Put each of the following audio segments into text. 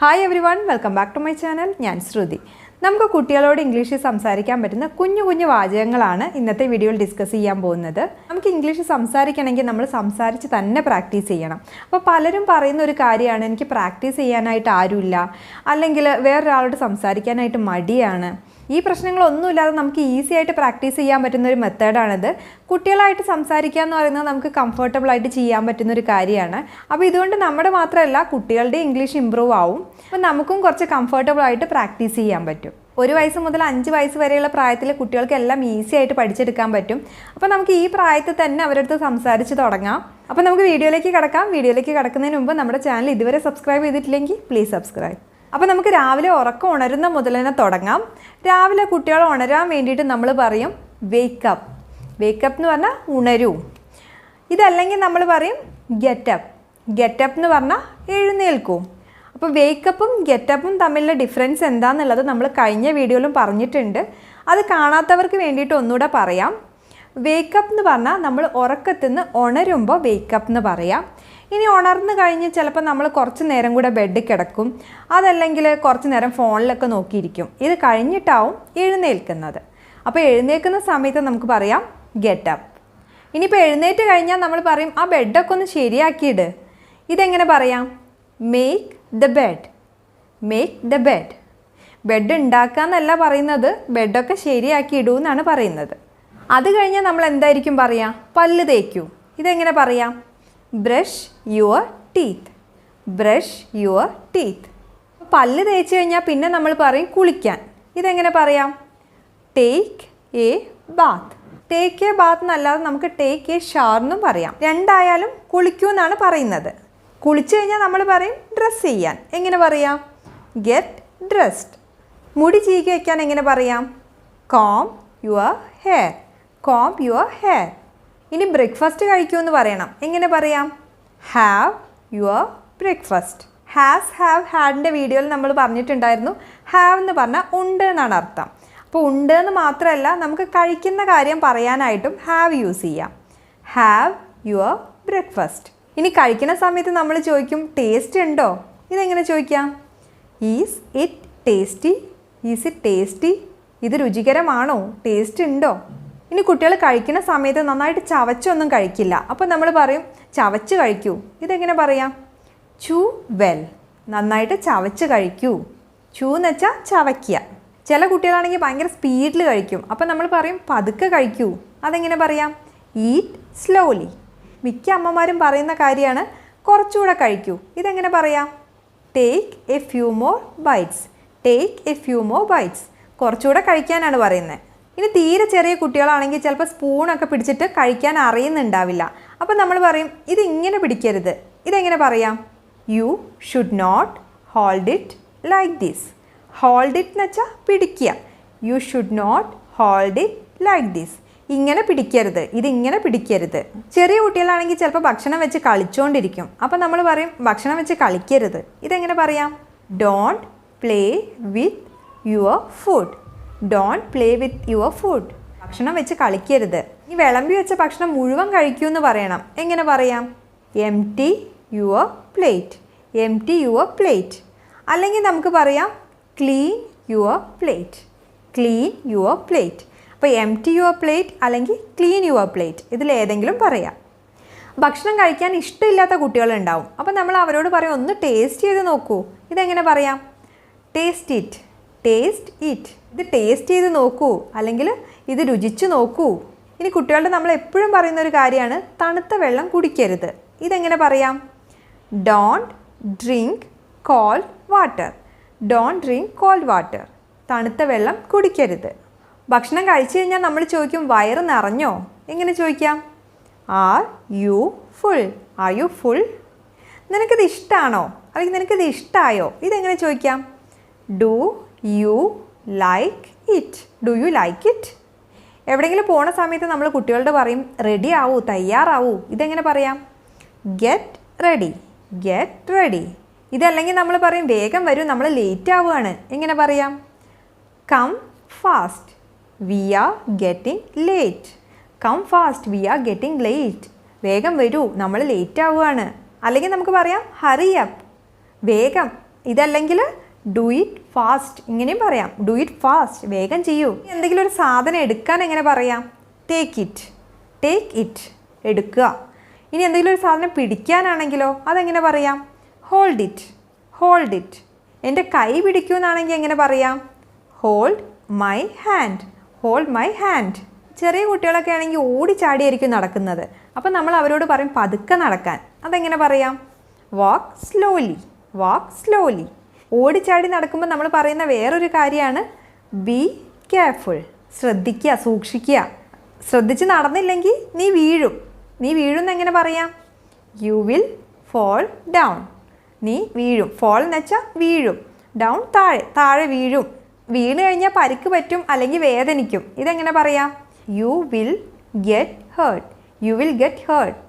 Hi everyone, welcome back to my channel. ഞാൻ ശ്രുതി. നമുക്ക് കുട്ടികളോട് ഇംഗ്ലീഷിൽ സംസാരിക്കാൻ പറ്റുന്ന കുഞ്ഞു കുഞ്ഞു വാചകങ്ങളാണ് ഇന്നത്തെ വീഡിയോയിൽ ഡിസ്കസ് ചെയ്യാൻ പോകുന്നത്. നമുക്ക് ഇംഗ്ലീഷ് സംസാരിക്കണമെങ്കിൽ നമ്മൾ സംസാരിച്ച് തന്നെ പ്രാക്ടീസ് ചെയ്യണം. അപ്പോൾ പലരും പറയുന്ന ഒരു കാര്യമാണ്, എനിക്ക് പ്രാക്ടീസ് ചെയ്യാനായിട്ട് ആരുമില്ല, അല്ലെങ്കിൽ വേറൊരാളോട് സംസാരിക്കാനായിട്ട് മടിയാണ്. ഈ പ്രശ്നങ്ങളൊന്നുമില്ലാതെ നമുക്ക് ഈസി ആയിട്ട് പ്രാക്ടീസ് ചെയ്യാൻ പറ്റുന്ന ഒരു മെത്തേഡാണിത്. കുട്ടികളായിട്ട് സംസാരിക്കുക എന്ന് പറയുന്നത് നമുക്ക് കംഫർട്ടബിളായിട്ട് ചെയ്യാൻ പറ്റുന്ന ഒരു കാര്യമാണ്. അപ്പോൾ ഇതുകൊണ്ട് നമ്മുടെ മാത്രമല്ല കുട്ടികളുടെ ഇംഗ്ലീഷ് ഇമ്പ്രൂവ് ആവും. അപ്പോൾ നമുക്കും കുറച്ച് കംഫർട്ടബിളായിട്ട് പ്രാക്ടീസ് ചെയ്യാൻ പറ്റും. 1 വയസ്സ് മുതൽ 5 വയസ്സ് വരെയുള്ള പ്രായത്തിലെ കുട്ടികൾക്കെല്ലാം ഈസി ആയിട്ട് പഠിച്ചെടുക്കാൻ പറ്റും. അപ്പോൾ നമുക്ക് ഈ പ്രായത്തിൽ തന്നെ അവരുടെ അടുത്ത് സംസാരിച്ച് തുടങ്ങാം. അപ്പോൾ നമുക്ക് വീഡിയോയിലേക്ക് കിടക്കാം. വീഡിയോയിലേക്ക് കിടക്കുന്നതിന് മുമ്പ് നമ്മുടെ ചാനൽ ഇതുവരെ സബ്സ്ക്രൈബ് ചെയ്തിട്ടില്ലെങ്കിൽ പ്ലീസ് സബ്സ്ക്രൈബ്. അപ്പോൾ നമുക്ക് രാവിലെ ഉറക്കം ഉണരുന്ന മുതൽ തന്നെ തുടങ്ങാം. രാവിലെ കുട്ടികൾ ഉണരാൻ വേണ്ടിയിട്ട് നമ്മൾ പറയും വേക്കപ്പ്. വേക്കപ്പ് എന്ന് പറഞ്ഞാൽ ഉണരൂ. ഇതല്ലെങ്കിൽ നമ്മൾ പറയും ഗെറ്റപ്പ്. ഗെറ്റപ്പ് എന്ന് പറഞ്ഞാൽ എഴുന്നേൽക്കൂ. അപ്പോൾ വേക്കപ്പും ഗെറ്റപ്പും തമ്മിലുള്ള ഡിഫറൻസ് എന്താണെന്നുള്ളത് നമ്മൾ കഴിഞ്ഞ വീഡിയോയിലും പറഞ്ഞിട്ടുണ്ട്. അത് കാണാത്തവർക്ക് വേണ്ടിയിട്ട് ഒന്നുകൂടെ പറയാം. വേക്കപ്പ് എന്ന് പറഞ്ഞാൽ നമ്മൾ ഉറക്കത്തിൽ നിന്ന് ഉണരുമ്പോൾ വേക്കപ്പ് എന്ന് പറയാം. ഇനി ഉണർന്നു കഴിഞ്ഞ് ചിലപ്പോൾ നമ്മൾ കുറച്ച് നേരം കൂടെ ബെഡിൽ കിടക്കും, അതല്ലെങ്കിൽ കുറച്ച് നേരം ഫോണിലൊക്കെ നോക്കിയിരിക്കും. ഇത് കഴിഞ്ഞിട്ടാവും എഴുന്നേൽക്കുന്നത്. അപ്പോൾ എഴുന്നേൽക്കുന്ന സമയത്ത് നമുക്ക് പറയാം ഗെറ്റപ്പ്. ഇനിയിപ്പോൾ എഴുന്നേറ്റ് കഴിഞ്ഞാൽ നമ്മൾ പറയും ആ ബെഡൊക്കെ ഒന്ന് ശരിയാക്കിയിട്. ഇതെങ്ങനെ പറയാം? Make the bed. Make the bed. Bed ഉണ്ടാക്കുക എന്നല്ല പറയുന്നത്, ബെഡൊക്കെ ശരിയാക്കി ഇടൂ എന്നാണ് പറയുന്നത്. അത് കഴിഞ്ഞാൽ നമ്മൾ എന്തായിരിക്കും പറയുക? പല്ല് തേക്കൂ. ഇതെങ്ങനെ പറയാം? Brush your teeth. Brush your teeth. പല്ല് തേച്ച് കഴിഞ്ഞാൽ പിന്നെ നമ്മൾ പറയും കുളിക്കാൻ. ഇതെങ്ങനെ പറയാം? Take a bath. Take a bath എന്നല്ലാതെ നമുക്ക് ടേക്ക് എ ഷവർ എന്നും പറയാം. രണ്ടായാലും കുളിക്കൂ എന്നാണ് പറയുന്നത്. കുളിച്ചു കഴിഞ്ഞാൽ നമ്മൾ പറയും ഡ്രസ്സ് ചെയ്യാൻ. എങ്ങനെ പറയാം? Get dressed. മുടി ചീകി വയ്ക്കാൻ എങ്ങനെ പറയാം? Comb your hair. Comb your hair. ഇനി ബ്രേക്ക്ഫാസ്റ്റ് കഴിക്കൂ എന്ന് പറയണം. എങ്ങനെ പറയാം? Have your breakfast. Has have ഹാഡിൻ്റെ വീഡിയോയിൽ നമ്മൾ പറഞ്ഞിട്ടുണ്ടായിരുന്നു. ഹാവ് എന്ന് പറഞ്ഞാൽ ഉണ്ട് എന്നാണ് അർത്ഥം. അപ്പോൾ ഉണ്ട് എന്ന് മാത്രമല്ല, നമുക്ക് കഴിക്കുന്ന കാര്യം പറയാനായിട്ടും ഹാവ് യൂസ് ചെയ്യാം. Have your breakfast. ഇനി കഴിക്കുന്ന സമയത്ത് നമ്മൾ ചോദിക്കും ടേസ്റ്റ് ഉണ്ടോ? ഇതെങ്ങനെ ചോദിക്കാം? Is it tasty. Is it tasty. ഇത് രുചികരമാണോ? ടേസ്റ്റ് ഉണ്ടോ? ഇനി കുട്ടികൾ കഴിക്കുന്ന സമയത്ത് നന്നായിട്ട് ചവച്ചൊന്നും കഴിക്കില്ല. അപ്പോൾ നമ്മൾ പറയും ചവച്ച് കഴിക്കൂ. ഇതെങ്ങനെ പറയാം? ചൂ വെൽ. നന്നായിട്ട് ചവച്ച് കഴിക്കൂ. ചൂ എന്ന് വെച്ചാൽ ചവയ്ക്കുക. ചില കുട്ടികളാണെങ്കിൽ ഭയങ്കര സ്പീഡിൽ കഴിക്കും. അപ്പോൾ നമ്മൾ പറയും പതുക്കെ കഴിക്കൂ. അതെങ്ങനെ പറയാം? Eat slowly. മിക്ക അമ്മമാരും പറയുന്ന കാര്യമാണ് കുറച്ചുകൂടെ കഴിക്കൂ. ഇതെങ്ങനെ പറയാം? Take a few more bites. Take a few more bites. കുറച്ചുകൂടെ കഴിക്കാനാണ് പറയുന്നത്. ഇനി തീരെ ചെറിയ കുട്ടികളാണെങ്കിൽ ചിലപ്പോൾ സ്പൂണൊക്കെ പിടിച്ചിട്ട് കഴിക്കാൻ അറിയുന്നുണ്ടാവില്ല. അപ്പോൾ നമ്മൾ പറയും ഇതിങ്ങനെ പിടിക്കരുത്. ഇതെങ്ങനെ പറയാം? You should not hold it like this. Hold it എന്ന് വെച്ചാൽ പിടിക്കുക. You should not hold it like this. ഇങ്ങനെ പിടിക്കരുത്. ഇതിങ്ങനെ പിടിക്കരുത്. ചെറിയ കുട്ടികളാണെങ്കിൽ ചിലപ്പോൾ ഭക്ഷണം വെച്ച് കളിച്ചുകൊണ്ടിരിക്കും. അപ്പോൾ നമ്മൾ പറയും ഭക്ഷണം വെച്ച് കളിക്കരുത്. ഇതെങ്ങനെ പറയാം? Don't play with your food. Don't play with your food. ഭക്ഷണം വെച്ച് കളിക്കരുത്. ഈ വിളമ്പി വെച്ച ഭക്ഷണം മുഴുവൻ കഴിക്കൂ എന്ന് പറയണം. എങ്ങനെ പറയാം? Empty your plate. Empty your plate. അല്ലെങ്കിൽ നമുക്ക് പറയാം clean your plate. Clean your plate. അപ്പോൾ എംപ്റ്റി യുവർ പ്ലേറ്റ് അല്ലെങ്കിൽ ക്ലീൻ യുവർ പ്ലേറ്റ്, ഇതിലേതെങ്കിലും പറയാം. ഭക്ഷണം കഴിക്കാൻ ഇഷ്ടമില്ലാത്ത കുട്ടികളുണ്ടാവും. അപ്പോൾ നമ്മൾ അവരോട് പറയും ഒന്ന് ടേസ്റ്റ് ചെയ്ത് നോക്കൂ. ഇതെങ്ങനെ പറയാം? Taste it. Taste it. ഇത് ടേസ്റ്റ് ചെയ്ത് നോക്കൂ, അല്ലെങ്കിൽ ഇത് രുചിച്ച് നോക്കൂ. ഇനി കുട്ടികളുടെ നമ്മൾ എപ്പോഴും പറയുന്ന ഒരു കാര്യമാണ് തണുത്ത വെള്ളം കുടിക്കരുത്. ഇതെങ്ങനെ പറയാം? Don't drink called water. Don't drink called water. തണുത്ത വെള്ളം കുടിക്കരുത്. ഭക്ഷണം കഴിച്ചു കഴിഞ്ഞാൽ നമ്മൾ ചോദിക്കും വയറ് നിറഞ്ഞോ? എങ്ങനെ ചോദിക്കാം? Are you full. Are you full. നിനക്കിത് ഇഷ്ടമാണോ? അല്ലെങ്കിൽ നിനക്കിത് ഇഷ്ടമായോ? ഇതെങ്ങനെ ചോദിക്കാം? Do you like it. Do you like it. എവിടെയെങ്കിലും പോണ സമയത്ത് നമ്മൾ കുട്ടികളോട് പറയും റെഡി ആവൂ, തയ്യാറാവൂ. ഇതെങ്ങനെ പറയാം? Get ready. Get ready. ഇതല്ലെങ്കിൽ നമ്മൾ പറയും വേഗം വരൂ, നമ്മൾ ലേറ്റ് ആവുകയാണ്. എങ്ങനെ പറയാം? Come fast. We are getting late. Come fast. We are getting late. വേഗം വരൂ, നമ്മൾ ലേറ്റ് ആവുകയാണ്. അല്ലെങ്കിൽ നമുക്ക് പറയാം ഹറി അപ്പ്. വേഗം, ഇതല്ലെങ്കിൽ ഡു ഇറ്റ് ഫാസ്റ്റ്, ഇങ്ങനെയും പറയാം. ഡു ഇറ്റ് ഫാസ്റ്റ്, വേഗം ചെയ്യൂ. എന്തെങ്കിലും ഒരു സാധനം എടുക്കാൻ എങ്ങനെ പറയാം? ടേക്ക് ഇറ്റ്, ടേക്ക് ഇറ്റ്, എടുക്കുക. ഇനി എന്തെങ്കിലും ഒരു സാധനം പിടിക്കാനാണെങ്കിലോ അതെങ്ങനെ പറയാം? Hold it, hold it. എൻ്റെ കൈ പിടിക്കൂ എന്നാണെങ്കിൽ എങ്ങനെ പറയാം? Hold my hand, hold my hand. ചെറിയ കുട്ടികളൊക്കെ ആണെങ്കിൽ ഓടിച്ചാടിയായിരിക്കും നടക്കുന്നത്. അപ്പം നമ്മൾ അവരോട് പറയും പതുക്കെ നടക്കാൻ. അതെങ്ങനെ പറയാം? Walk slowly, walk slowly. ഓടിച്ചാടി നടക്കുമ്പോൾ നമ്മൾ പറയുന്ന വേറൊരു കാര്യമാണ് ബി കെയർഫുൾ, ശ്രദ്ധിക്കുക, സൂക്ഷിക്കുക. ശ്രദ്ധിച്ച് നടന്നില്ലെങ്കിൽ നീ വീഴും. നീ വീഴുമെന്ന് എങ്ങനെ പറയാം? യു വിൽ ഫോൾ ഡൗൺ, നീ വീഴും. ഫോൾ എന്ന് വെച്ചാൽ വീഴും, ഡൗൺ താഴെ, താഴെ വീഴും. വീണ് കഴിഞ്ഞാൽ പരിക്ക് പറ്റും അല്ലെങ്കിൽ വേദനിക്കും. ഇതെങ്ങനെ പറയാം? You will get hurt, you will get hurt.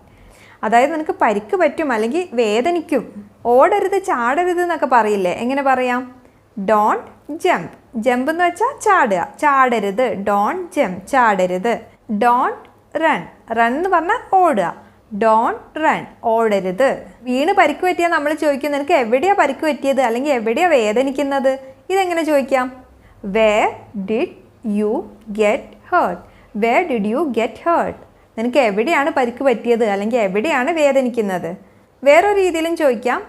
അതായത് നിനക്ക് പരിക്ക് പറ്റും അല്ലെങ്കിൽ വേദനിക്കും. ഓടരുത്, ചാടരുത് എന്നൊക്കെ പറയില്ലേ, എങ്ങനെ പറയാം? ഡോണ്ട് ജമ്പ്, ജമ്പ് എന്ന് വെച്ചാൽ ചാടുക, ചാടരുത്. ഡോണ്ട് ജമ്പ്, ചാടരുത്. ഡോണ്ട് റൺ, റൺ എന്ന് പറഞ്ഞാൽ ഓടുക. ഡോണ്ട് റൺ, ഓടരുത്. വീണ് പരിക്ക് പറ്റിയാൽ നമ്മൾ ചോദിക്കും നിനക്ക് എവിടെയാണ് പരിക്ക് പറ്റിയത് അല്ലെങ്കിൽ എവിടെയാണ് വേദനിക്കുന്നത്? ഇതെങ്ങനെ ചോദിക്കാം? Where did you get hurt, where did you get hurt. നിനക്ക് എവിടെയാണ് പരിക്ക് പറ്റിയത് അല്ലെങ്കിൽ എവിടെയാണ് വേദനിക്കുന്നത്? വേറൊരു രീതിയിലും ചോദിക്കാം,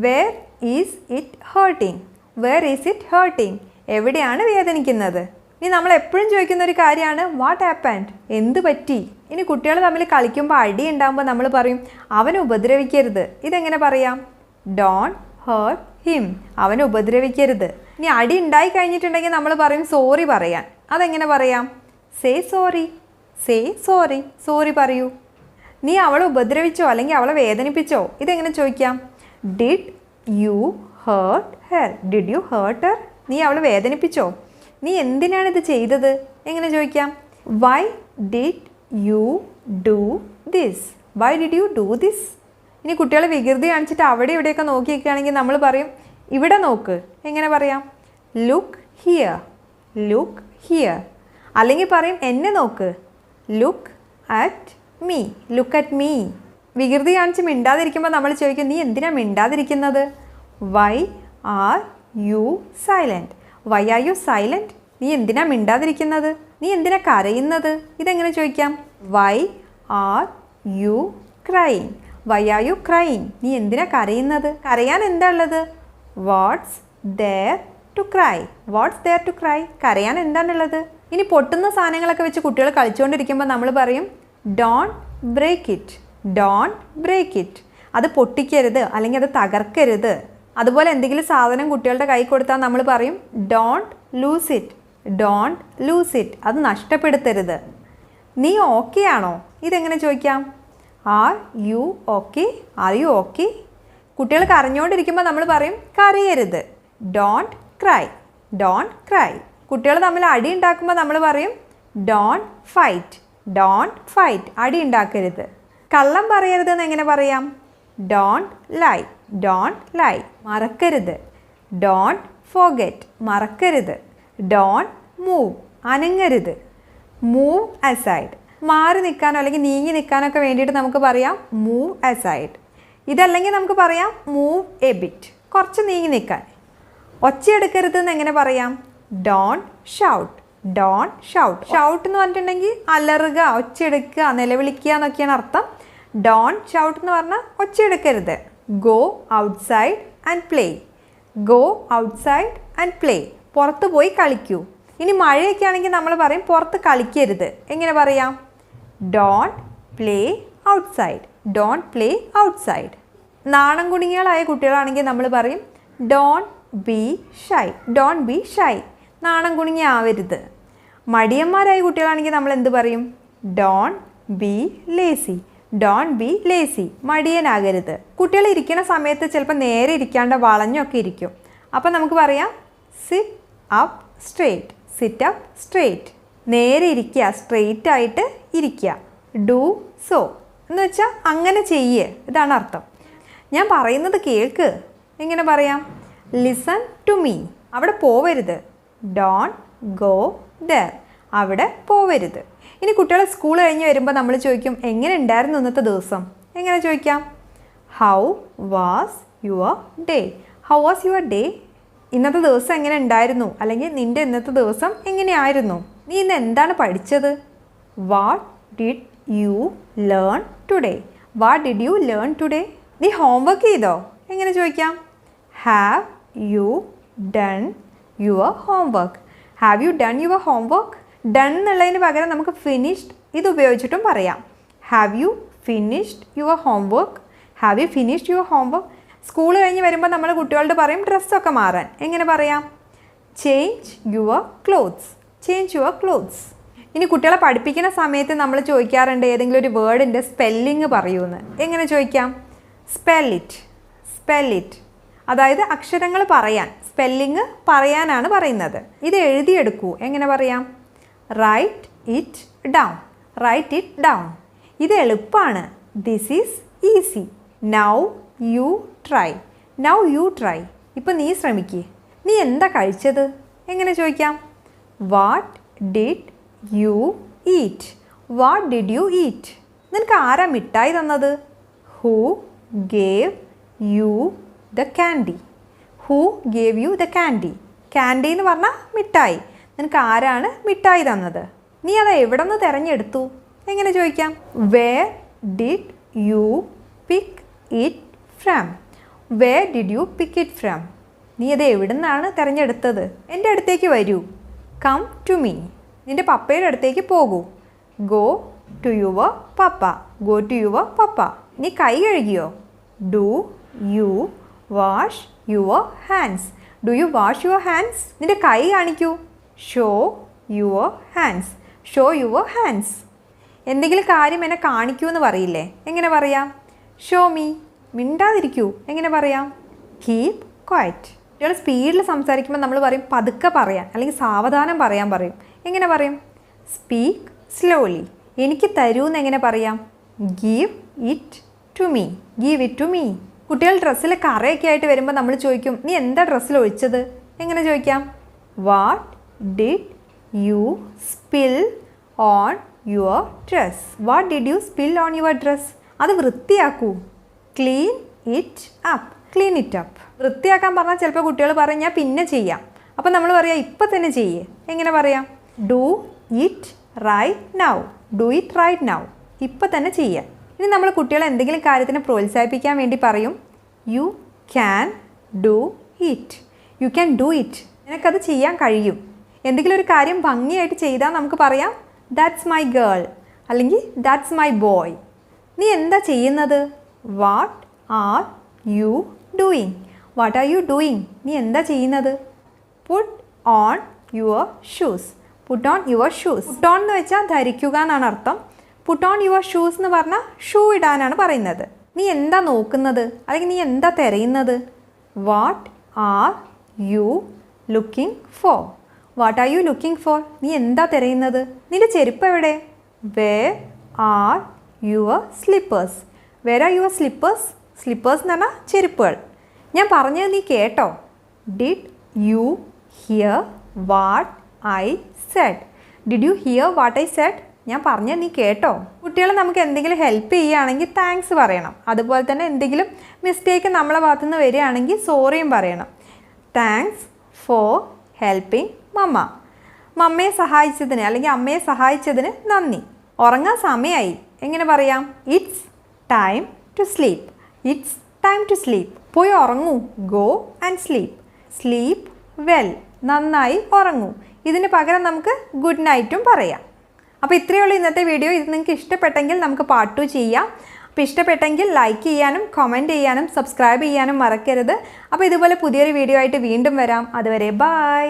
where is it hurting, where is it hurting, എവിടെയാണ് വേദനിക്കുന്നത്? ഇനി നമ്മൾ എപ്പോഴും ചോദിക്കുന്ന ഒരു കാര്യമാണ് വാട്ട് ഹാപ്പൻഡ്, എന്ത് പറ്റി? ഇനി കുട്ടികൾ തമ്മിൽ കളിക്കുമ്പോൾ അടി ഉണ്ടാകുമ്പോൾ നമ്മൾ പറയും അവനെ ഉപദ്രവിക്കരുത്. ഇതെങ്ങനെ പറയാം? ഡോണ്ട് ഹേർട്ട് ഹിം, അവനെ ഉപദ്രവിക്കരുത്. ഇനി അടി ഉണ്ടായി കഴിഞ്ഞിട്ടുണ്ടെങ്കിൽ നമ്മൾ പറയും സോറി പറയാൻ. അതെങ്ങനെ പറയാം? Say sorry, say sorry, sorry പറയൂ. നീ അവളെ ഉപദ്രവിച്ചോ അല്ലെങ്കിൽ അവളെ വേദനിപ്പിച്ചോ? ഇതെങ്ങനെ ചോദിക്കാം? Did you hurt her, did you hurt her, നീ അവളെ വേദനിപ്പിച്ചോ? നീ എന്തിനാണ് ഇത് ചെയ്തത്? എങ്ങനെ ചോദിക്കാം? Why did you do this, why did you do this. ഇനി കുട്ടികളെ വികൃതി കാണിച്ചിട്ട് അവിടെ ഇവിടെയൊക്കെ നോക്കി നിൽക്കുകയാണെങ്കിൽ നമ്മൾ പറയും ഇവിടെ നോക്ക്. എങ്ങനെ പറയാം? Look here, look here. അല്ലെങ്കിൽ പറയും എന്നെ നോക്ക്, look at me, look at me. വികൃതി കാണിച്ച് മിണ്ടാതിരിക്കുമ്പോൾ നമ്മൾ ചോദിക്കും നീ എന്തിനാണ് മിണ്ടാതിരിക്കുന്നത്? Why are you silent, why are you silent, നീ എന്തിനാ മിണ്ടാതിരിക്കുന്നത്? നീ എന്തിനാ കരയുന്നത്? ഇതെങ്ങനെ ചോദിക്കാം? Why are you crying, why are you crying, നീ എന്തിനാ കരയുന്നത്? കരയാൻ എന്താ ഉള്ളത്? What's there to cry, what's there to cry, കരയാൻ എന്താണുള്ളത്? ഇനി പൊട്ടുന്ന സാധനങ്ങളൊക്കെ വെച്ച് കുട്ടികൾ കളിച്ചുകൊണ്ടിരിക്കുമ്പോൾ നമ്മൾ പറയും don't break it, don't break it, അത് പൊട്ടിക്കരുത് അല്ലെങ്കിൽ അത് തകർക്കരുത്. അതുപോലെ എന്തെങ്കിലും സാധനം കുട്ടികളുടെ കൈ കൊടുത്താൽ നമ്മൾ പറയും don't lose it, don't lose it, അത് നഷ്ടപ്പെടുത്തരുത്. നീ ഓക്കെ ആണോ? ഇതെങ്ങനെ ചോദിക്കാം? Are you okay, are you okay. കുട്ടികൾ കരഞ്ഞുകൊണ്ടിരിക്കുമ്പോൾ നമ്മൾ പറയും കരയരുത്, ഡോണ്ട് ക്രൈ, ഡോണ്ട് ക്രൈ. കുട്ടികൾ തമ്മിൽ അടി ഉണ്ടാക്കുമ്പോൾ നമ്മൾ പറയും ഡോണ്ട് ഫൈറ്റ്, ഡോണ്ട് ഫൈറ്റ്, അടി ഉണ്ടാക്കരുത്. കള്ളം പറയരുതെന്ന് എങ്ങനെ പറയാം? ഡോണ്ട് ലൈ, ഡോണ്ട് ലൈ, മറക്കരുത്. ഡോണ്ട് ഫോർഗെറ്റ്, മറക്കരുത്. ഡോണ്ട് മൂവ്, അനങ്ങരുത്. മൂവ് അസൈഡ്, മാറി നിൽക്കാനോ അല്ലെങ്കിൽ നീങ്ങി നിൽക്കാനൊക്കെ വേണ്ടിയിട്ട് നമുക്ക് പറയാം മൂവ് അസൈഡ്. ഇതല്ലെങ്കിൽ നമുക്ക് പറയാം മൂവ് എ ബിറ്റ്, കുറച്ച് നീങ്ങി നിൽക്കാൻ. ഒച്ചയെടുക്കരുതെന്ന് എങ്ങനെ പറയാം? Don't shout, don't shout. Shout എന്ന് പറഞ്ഞിട്ടുണ്ടെങ്കിൽ അലറുക, ഒച്ചയെടുക്കുക, നിലവിളിക്കുക എന്നൊക്കെയാണ് അർത്ഥം. ഡോണ്ട് ഷൗട്ട് എന്ന് പറഞ്ഞാൽ ഒച്ചയെടുക്കരുത്. Go outside and play, go outside and play, പുറത്ത് പോയി കളിക്കൂ. ഇനി മഴയൊക്കെ ആണെങ്കിൽ നമ്മൾ പറയും പുറത്ത് കളിക്കരുത്. എങ്ങനെ പറയാം? Don't play outside, don't play outside. നാണം കുടുങ്ങികളായ കുട്ടികളാണെങ്കിൽ നമ്മൾ പറയും don't be shy, don't be shy, നാണം കുടുങ്ങി ആവരുത്. മടിയന്മാരായ കുട്ടികളാണെങ്കിൽ നമ്മൾ എന്ത് പറയും? Don't be lazy, don't be lazy, മടിയനാകരുത്. കുട്ടികൾ ഇരിക്കുന്ന സമയത്ത് ചിലപ്പോൾ നേരെ ഇരിക്കാണ്ട് വളഞ്ഞൊക്കെ ഇരിക്കും. അപ്പം നമുക്ക് പറയാം sit up straight, sit up straight, നേരെ ഇരിക്കുക, സ്ട്രെയിറ്റ് ആയിട്ട് ഇരിക്കുക. ഡു സോ എന്ന് വെച്ചാൽ അങ്ങനെ ചെയ്യ്, ഇതാണ് അർത്ഥം. ഞാൻ പറയുന്നത് കേൾക്ക്. എങ്ങനെ പറയാം? ലിസൺ ടു മീ, അവിടെ പോവരുത്. ഡോണ്ട് ഗോ ദർ, അവിടെ പോവരുത്. ഇനി കുട്ടികളെ സ്കൂൾ കഴിഞ്ഞ് വരുമ്പോൾ നമ്മൾ ചോദിക്കും എങ്ങനെ ഉണ്ടായിരുന്നു ഇന്നത്തെ ദിവസം? എങ്ങനെ ചോദിക്കാം? How was your day, how was your day? ഇന്നത്തെ ദിവസം എങ്ങനെ ഉണ്ടായിരുന്നു, അല്ലെങ്കിൽ നിൻ്റെ ഇന്നത്തെ ദിവസം എങ്ങനെയായിരുന്നു? നീ ഇന്ന് എന്താണ് പഠിച്ചത്? What did you learn today? What did you learn today? നീ ഹോംവർക്ക് ചെയ്തോ? എങ്ങനെ ചോദിക്കാം? Have you done your homework? Have you done your homework? Done എന്നുള്ളതിന് പകരം നമുക്ക് ഫിനിഷ്ഡ് ഇത് ഉപയോഗിച്ചിട്ടും പറയാം. Have you finished your homework? Have you finished your homework? School കഴിഞ്ഞ് വരുമ്പോൾ നമ്മൾ കുട്ടികളോട് പറയും ഡ്രസ്സൊക്കെ മാറാൻ. എങ്ങനെ പറയാം? Change your clothes. Change your clothes. ഇനി കുട്ടികളെ പഠിപ്പിക്കുന്ന സമയത്ത് നമ്മൾ ചോദിക്കാറുണ്ട് ഏതെങ്കിലും ഒരു വേർഡിൻ്റെ സ്പെല്ലിങ് പറയൂന്ന്. എങ്ങനെ ചോദിക്കാം? Spell it. Spell it. അതായത് അക്ഷരങ്ങൾ പറയാൻ, സ്പെല്ലിങ് പറയാനാണ് പറയുന്നത്. ഇത് എഴുതിയെടുക്കൂ. എങ്ങനെ പറയാം? Write it down. Write it down. ഇത് എളുപ്പമാണ്. This is easy. Now you try. Now you try. ഇപ്പം നീ ശ്രമിക്കേ. നീ എന്താ കഴിച്ചത്? എങ്ങനെ ചോദിക്കാം? What did you eat? What did you eat? നിനക്ക് ആരാ മിഠായി തന്നത്? Who gave you the candy? Who gave you the candy? Candy എന്ന് പറഞ്ഞാൽ മിഠായി. നിനക്ക് ആരാണ് മിഠായി തന്നത്? നീ അത് എവിടെ നിന്ന് തിരഞ്ഞെടുത്തു? എങ്ങനെ ചോദിക്കാം? Where did you pick it from? Where did you pick it from? നീ അത് എവിടെ നിന്നാണ് തിരഞ്ഞെടുത്തത്? എൻ്റെ അടുത്തേക്ക് വരൂ. Come to me. നിൻ്റെ പപ്പയുടെ അടുത്തേക്ക് പോകൂ. Go to your papa. Go to your papa. നീ കൈ കഴുകിയോ? Do you wash your hands? Do you wash your hands? നിൻ്റെ കൈ കാണിക്കൂ. Show your hands. Show your hands. എന്തെങ്കിലും കാര്യം എന്നെ കാണിക്കൂ എന്ന് പറയില്ലേ? എങ്ങനെ പറയാം? Show me. മിണ്ടാതിരിക്കൂ. എങ്ങനെ പറയാം? Keep quiet. ഇയാൾ സ്പീഡിൽ സംസാരിക്കുമ്പോൾ നമ്മൾ പറയും പതുക്കെ പറയാൻ, അല്ലെങ്കിൽ സാവധാനം പറയാൻ പറയും. എങ്ങനെ പറയും? Speak slowly. എനിക്ക് തരൂ എന്ന് എങ്ങനെ പറയാം? Give it to me. Give it to me. കുട്ടികൾ ഡ്രസ്സിൽ കറയൊക്കെ ആയിട്ട് വരുമ്പോൾ നമ്മൾ ചോദിക്കും നീ എന്താ ഡ്രസ്സിൽ ഒഴിച്ചത്? എങ്ങനെ ചോദിക്കാം? What did you spill on your dress? What did you spill on your dress? അത് വൃത്തിയാക്കൂ. Clean it up. Clean it up. വൃത്തിയാക്കാൻ പറഞ്ഞാൽ ചിലപ്പോൾ കുട്ടികൾ പറയും ഞാൻ പിന്നെ ചെയ്യാം. അപ്പോൾ നമ്മൾ പറയാം ഇപ്പം തന്നെ ചെയ്യേ. എങ്ങനെ പറയാം? Do it right now. Do it right now. ഇപ്പം തന്നെ ചെയ്യാം. ഇനി നമ്മൾ കുട്ടികളെ എന്തെങ്കിലും കാര്യത്തിന് പ്രോത്സാഹിപ്പിക്കാൻ വേണ്ടി പറയും you can do it. You can do it. നിനക്കത് ചെയ്യാൻ കഴിയും. എന്തെങ്കിലും ഒരു കാര്യം ഭംഗിയായിട്ട് ചെയ്താൽ നമുക്ക് പറയാം ദാറ്റ്സ് മൈ ഗേൾ, അല്ലെങ്കിൽ ദാറ്റ്സ് മൈ ബോയ്. നീ എന്താ ചെയ്യുന്നത്? What are you doing? What are you doing? നീ എന്താ ചെയ്യുന്നത്? Put on your shoes. Put on your shoes. Put on എന്ന് വെച്ചാൽ ധരിക്കുക എന്നാണ് അർത്ഥം. പുട്ട് ഓൺ യുവർ ഷൂസ് എന്ന് പറഞ്ഞാൽ ഷൂ ഇടാനാണ് പറയുന്നത്. നീ എന്താ നോക്കുന്നത്, അല്ലെങ്കിൽ നീ എന്താ തിരയുന്നത്? What are you looking for? What are you looking for? നീ എന്താ തിരയുന്നത്? നിൻ്റെ ചെരുപ്പ് എവിടെ? Where are your slippers? Where are your slippers? Slippers എന്ന് പറഞ്ഞാൽ ചെരുപ്പുകൾ. ഞാൻ പറഞ്ഞത് നീ കേട്ടോ? Did you hear what I said? Did you hear what I said? ഞാൻ പറഞ്ഞത് നീ കേട്ടോ? കുട്ടികളെ നമുക്ക് എന്തെങ്കിലും ഹെൽപ്പ് ചെയ്യുകയാണെങ്കിൽ താങ്ക്സ് പറയണം. അതുപോലെ തന്നെ എന്തെങ്കിലും മിസ്റ്റേക്ക് നമ്മളെ ഭാഗത്തു നിന്ന് വരികയാണെങ്കിൽ സോറിയും പറയണം. Thanks for helping mama. മമ്മയെ സഹായിച്ചതിന്, അല്ലെങ്കിൽ അമ്മയെ സഹായിച്ചതിന് നന്ദി. ഉറങ്ങാൻ സമയമായി. എങ്ങനെ പറയാം? It's time to sleep. It's time to sleep. പോയി ഉറങ്ങൂ. Go and sleep. Sleep well. നന്നായി ഉറങ്ങൂ. ഇതിന് പകരം നമുക്ക് ഗുഡ് നൈറ്റും പറയാം. അപ്പോൾ ഇത്രയേ ഉള്ളൂ ഇന്നത്തെ വീഡിയോ. ഇത് നിങ്ങൾക്ക് ഇഷ്ടപ്പെട്ടെങ്കിൽ നമുക്ക് പാർട്ട് 2 ചെയ്യാം. അപ്പോൾ ഇഷ്ടപ്പെട്ടെങ്കിൽ ലൈക്ക് ചെയ്യാനും കമൻറ്റ് ചെയ്യാനും സബ്സ്ക്രൈബ് ചെയ്യാനും മറക്കരുത്. അപ്പോൾ ഇതുപോലെ പുതിയൊരു വീഡിയോ ആയിട്ട് വീണ്ടും വരാം. അതുവരെ ബൈ.